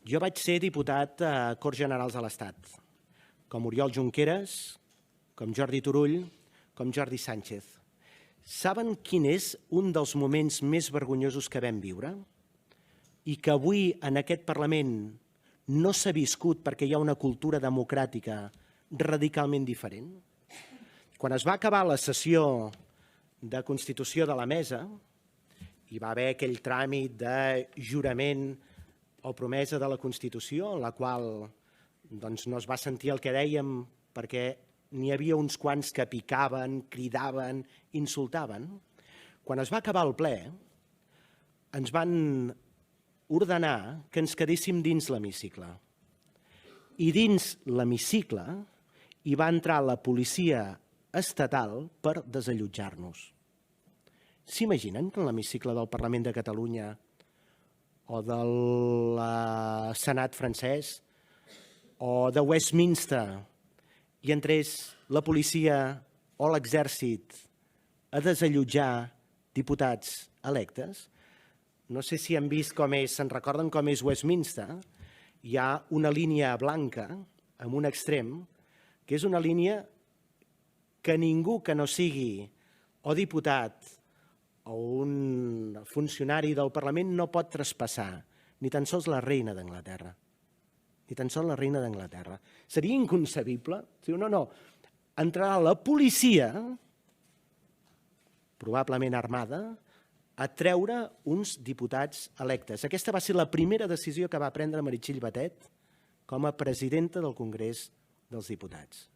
Jo vaig ser diputat a Corts Generals de l'Estat, com Oriol Junqueras, com Jordi Turull, com Jordi Sánchez. Saben quin és un dels moments més vergonyosos que vam viure? I que avui en aquest Parlament no s'ha viscut perquè hi ha una cultura democràtica radicalment diferent? Quan es va acabar la sessió de constitució de la mesa, hi va haver aquell tràmit de jurament o promesa de la Constitució, en la qual no es va sentir el que dèiem perquè n'hi havia uns quants que picaven, cridaven, insultaven. Quan es va acabar el ple, ens van ordenar que ens quedéssim dins l'hemicicle. I dins l'hemicicle hi va entrar la policia estatal per desallotjar-nos. S'imaginen que en l'hemicicle del Parlament de Catalunya o del Senat francès o de Westminster i entrés la policia o l'exèrcit a desallotjar diputats electes? No sé si han vist com és, se'n recorden com és Westminster? Hi ha una línia blanca en un extrem, que és una línia que ningú que no sigui o diputat o un funcionari del Parlament no pot traspassar, ni tan sols la reina d'Anglaterra. Ni tan sols la reina d'Anglaterra. Seria inconcebible. No. Entrarà la policia, probablement armada, a treure uns diputats electes. Aquesta va ser la primera decisió que va prendre Meritxell Batet com a presidenta del Congrés dels Diputats.